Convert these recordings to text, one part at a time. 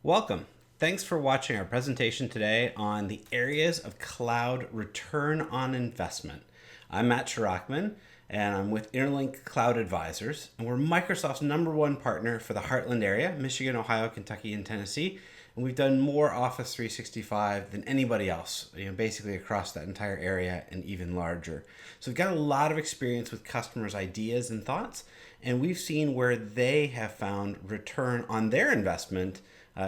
Welcome. Thanks for watching our presentation today on the areas of cloud return on investment. I'm Matt Shirockman, and I'm with Interlink Cloud Advisors, and we're Microsoft's #1 partner for the Heartland area, Michigan, Ohio, Kentucky, and Tennessee. And we've done more Office 365 than anybody else, basically across that entire area and even larger. So we've got a lot of experience with customers' ideas and thoughts, and we've seen where they have found return on their investment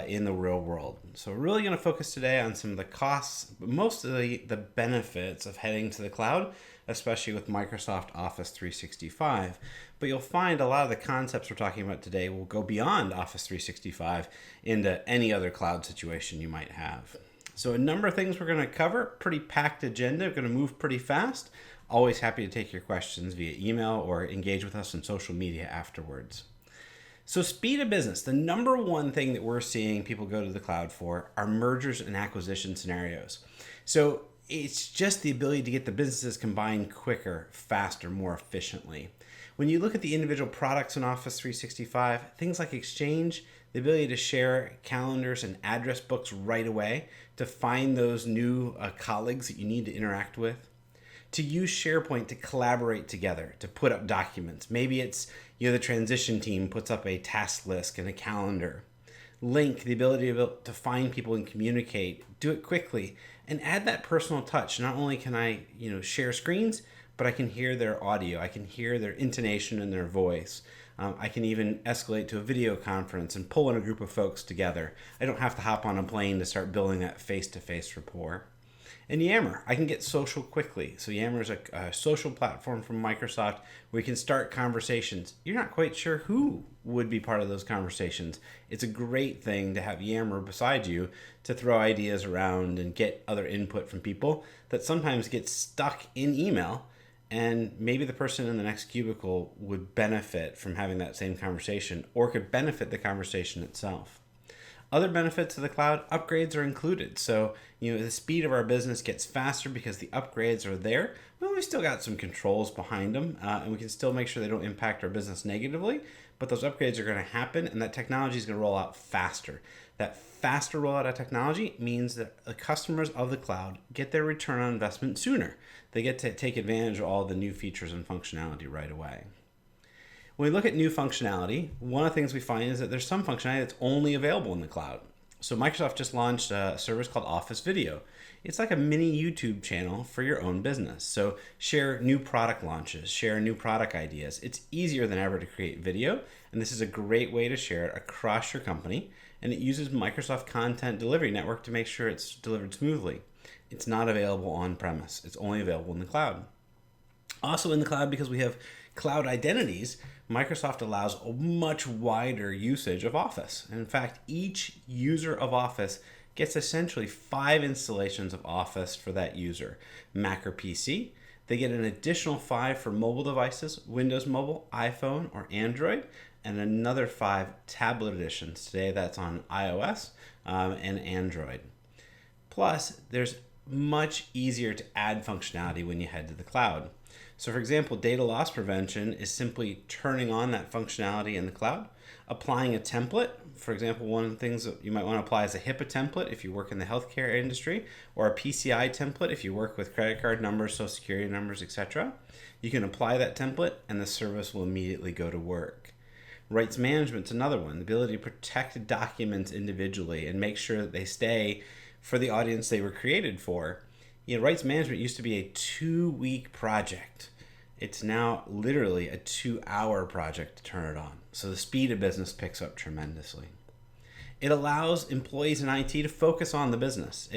in the real world. So we're really going to focus today on some of the costs, but mostly the benefits of heading to the cloud, especially with Microsoft Office 365. But you'll find a lot of the concepts we're talking about today will go beyond Office 365 into any other cloud situation you might have. So a number of things we're going to cover, pretty packed agenda, we're going to move pretty fast. Always happy to take your questions via email or engage with us on social media afterwards. So speed of business, the #1 thing that we're seeing people go to the cloud for are mergers and acquisition scenarios. So it's just the ability to get the businesses combined quicker, faster, more efficiently. When you look at the individual products in Office 365, things like Exchange, the ability to share calendars and address books right away, to find those new colleagues that you need to interact with, to use SharePoint to collaborate together, to put up documents. Maybe it's the transition team puts up a task list and a calendar. Link, the ability to find people and communicate, do it quickly, and add that personal touch. Not only can I share screens, but I can hear their audio. I can hear their intonation and their voice. I can even escalate to a video conference and pull in a group of folks together. I don't have to hop on a plane to start building that face-to-face rapport. And Yammer, I can get social quickly. So Yammer is a social platform from Microsoft where you can start conversations. You're not quite sure who would be part of those conversations. It's a great thing to have Yammer beside you to throw ideas around and get other input from people that sometimes get stuck in email, and maybe the person in the next cubicle would benefit from having that same conversation or could benefit the conversation itself. Other benefits of the cloud, upgrades are included. So, the speed of our business gets faster because the upgrades are there. Well, we still got some controls behind them, and we can still make sure they don't impact our business negatively, but those upgrades are going to happen, and that technology is going to roll out faster. That faster rollout of technology means that the customers of the cloud get their return on investment sooner. They get to take advantage of all the new features and functionality right away. When we look at new functionality, one of the things we find is that there's some functionality that's only available in the cloud. So Microsoft just launched a service called Office Video. It's like a mini YouTube channel for your own business. So share new product launches, share new product ideas. It's easier than ever to create video, and this is a great way to share it across your company, and it uses Microsoft Content Delivery Network to make sure it's delivered smoothly. It's not available on-premise. It's only available in the cloud. Also in the cloud, because we have cloud identities, Microsoft allows a much wider usage of Office. And in fact, each user of Office gets essentially 5 installations of Office for that user, Mac or PC. They get an additional 5 for mobile devices, Windows Mobile, iPhone, or Android, and another 5 tablet editions. Today that's on iOS and Android. Plus, there's much easier to add functionality when you head to the cloud. So for example, data loss prevention is simply turning on that functionality in the cloud, applying a template. For example, one of the things that you might want to apply is a HIPAA template if you work in the healthcare industry, or a PCI template if you work with credit card numbers, social security numbers, etc. You can apply that template and the service will immediately go to work. Rights management is another one, the ability to protect documents individually and make sure that they stay for the audience they were created for. Rights management used to be a 2-week project. It's now literally a 2-hour project to turn it on. So the speed of business picks up tremendously. It allows employees in IT to focus on the business.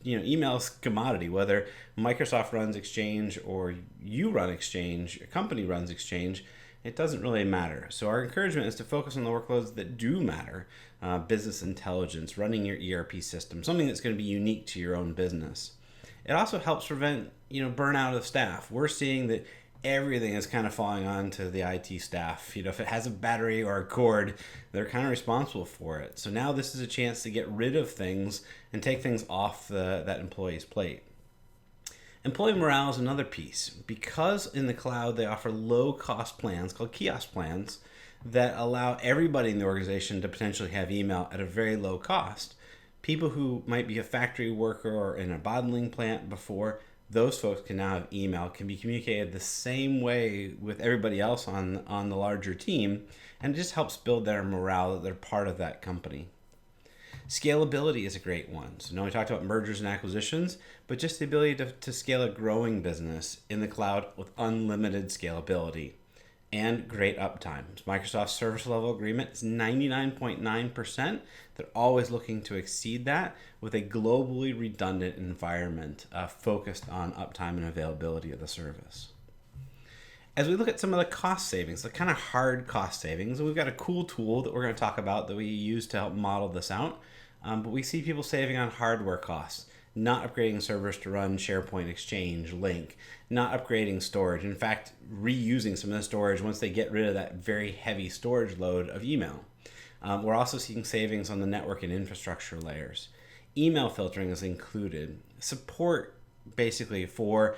Email is commodity, whether Microsoft runs Exchange or you run Exchange, a company runs Exchange, it doesn't really matter. So our encouragement is to focus on the workloads that do matter. Business intelligence, running your ERP system, something that's going to be unique to your own business. It also helps prevent, burnout of staff. We're seeing that everything is kind of falling onto the IT staff. If it has a battery or a cord, they're kind of responsible for it. So now this is a chance to get rid of things and take things off that employee's plate. Employee morale is another piece. Because in the cloud they offer low-cost plans called kiosk plans, that allow everybody in the organization to potentially have email at a very low cost. People who might be a factory worker or in a bottling plant before, those folks can now have email, can be communicated the same way with everybody else on the larger team, and it just helps build their morale that they're part of that company. Scalability is a great one. So now we talked about mergers and acquisitions, but just the ability to scale a growing business in the cloud with unlimited scalability and great uptime. Microsoft's service level agreement is 99.9%. They're always looking to exceed that with a globally redundant environment focused on uptime and availability of the service. As we look at some of the cost savings, the kind of hard cost savings, we've got a cool tool that we're going to talk about that we use to help model this out. But we see people saving on hardware costs, not upgrading servers to run SharePoint, Exchange, Link, not upgrading storage. In fact, reusing some of the storage once they get rid of that very heavy storage load of email. We're also seeing savings on the network and infrastructure layers. Email filtering is included. Support basically for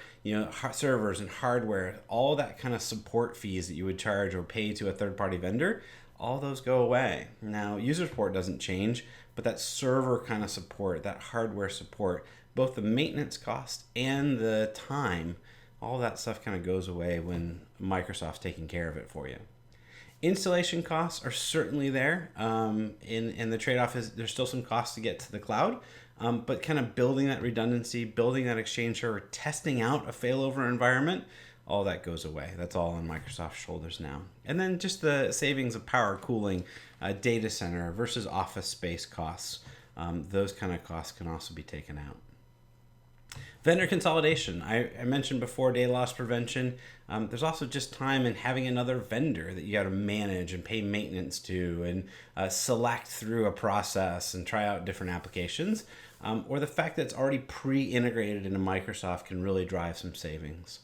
servers and hardware, all that kind of support fees that you would charge or pay to a third-party vendor, all those go away. Now, user support doesn't change, but that server kind of support, that hardware support, both the maintenance cost and the time, all that stuff kind of goes away when Microsoft's taking care of it for you. Installation costs are certainly there, and the trade-off is there's still some costs to get to the cloud, but kind of building that redundancy, building that Exchange server, testing out a failover environment, all that goes away. That's all on Microsoft's shoulders now. And then just the savings of power, cooling, data center versus office space costs. Those kind of costs can also be taken out. Vendor consolidation. I mentioned before data loss prevention. There's also just time in having another vendor that you got to manage and pay maintenance to and select through a process and try out different applications. Or the fact that it's already pre-integrated into Microsoft can really drive some savings.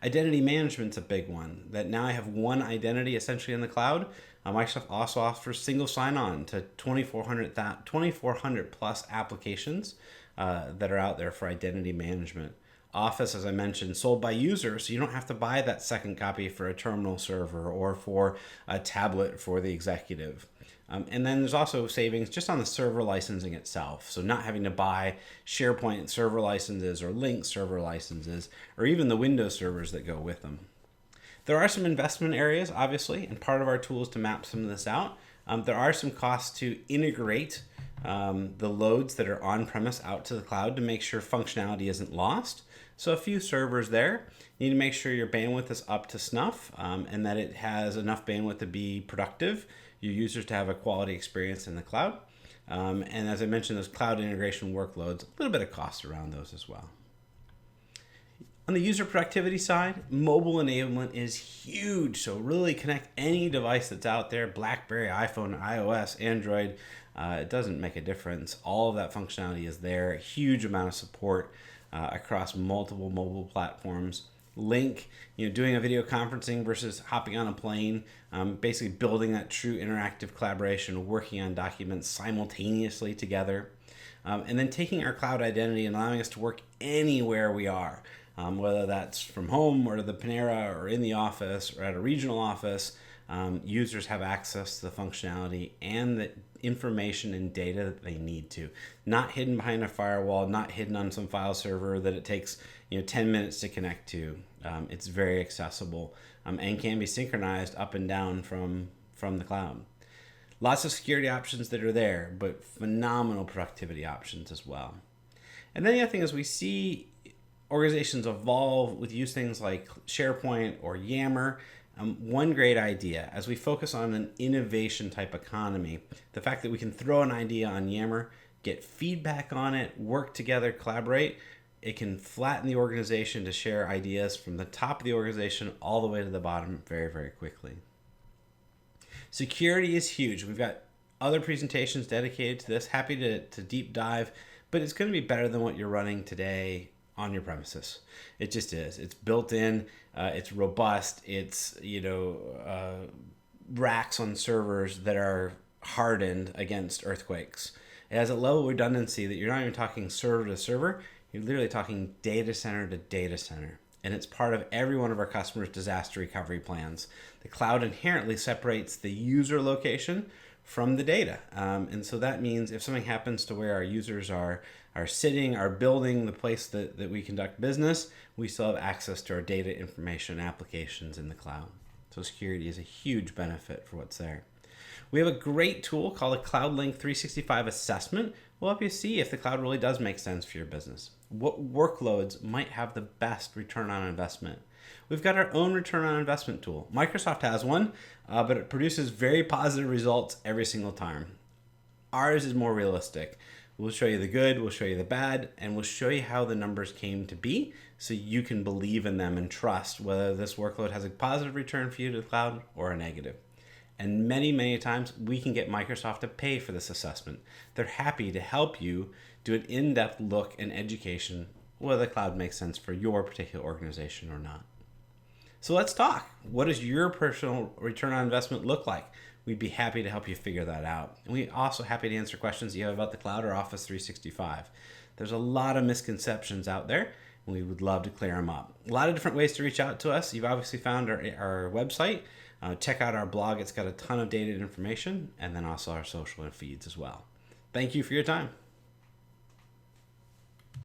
Identity management's a big one. That now I have one identity essentially in the cloud. Microsoft also offers single sign-on to 2,400 plus applications that are out there for identity management. Office, as I mentioned, sold by users, so you don't have to buy that second copy for a terminal server or for a tablet for the executive. And then there's also savings just on the server licensing itself. So not having to buy SharePoint server licenses or Link server licenses or even the Windows servers that go with them. There are some investment areas, obviously, and part of our tool is to map some of this out. There are some costs to integrate the loads that are on-premise out to the cloud to make sure functionality isn't lost. So a few servers there. You need to make sure your bandwidth is up to snuff and that it has enough bandwidth to be productive, your users to have a quality experience in the cloud. And as I mentioned, those cloud integration workloads, a little bit of cost around those as well. On the user productivity side, mobile enablement is huge. So really connect any device that's out there, BlackBerry, iPhone, iOS, Android. It doesn't make a difference. All of that functionality is there. A huge amount of support across multiple mobile platforms. Link, doing a video conferencing versus hopping on a plane, basically building that true interactive collaboration, working on documents simultaneously together, and then taking our cloud identity and allowing us to work anywhere we are, whether that's from home or to the Panera or in the office or at a regional office. Users have access to the functionality and the information and data that they need to. Not hidden behind a firewall, not hidden on some file server that it takes 10 minutes to connect to. It's very accessible and can be synchronized up and down from the cloud. Lots of security options that are there, but phenomenal productivity options as well. And then the other thing is we see organizations evolve with use things like SharePoint or Yammer. One great idea, as we focus on an innovation type economy, the fact that we can throw an idea on Yammer, get feedback on it, work together, collaborate, it can flatten the organization to share ideas from the top of the organization all the way to the bottom very, very quickly. Security is huge. We've got other presentations dedicated to this. Happy to deep dive, but it's going to be better than what you're running today on your premises. It just is. It's built in. It's robust. It's racks on servers that are hardened against earthquakes. It has a level of redundancy that you're not even talking server to server. You're literally talking data center to data center. and it's part of every one of our customers' disaster recovery plans. The cloud inherently separates the user location from the data. And so that means if something happens to where our users are sitting, are building, the place that we conduct business, we still have access to our data, information, applications in the cloud. So security is a huge benefit for what's there. We have a great tool called a CloudLink 365 assessment. We'll help you see if the cloud really does make sense for your business. What workloads might have the best return on investment? We've got our own return on investment tool. Microsoft has one, but it produces very positive results every single time. Ours is more realistic. We'll show you the good, we'll show you the bad, and we'll show you how the numbers came to be so you can believe in them and trust whether this workload has a positive return for you to the cloud or a negative. And many times we can get Microsoft to pay for this assessment. They're happy to help you do an in-depth look and education whether the cloud makes sense for your particular organization or not. So let's talk. What does your personal return on investment look like? We'd be happy to help you figure that out. And we're also happy to answer questions you have about the cloud or Office 365. There's a lot of misconceptions out there, and we would love to clear them up. A lot of different ways to reach out to us. You've obviously found our website. Check out our blog. It's got a ton of data and information, and then also our social feeds as well. Thank you for your time.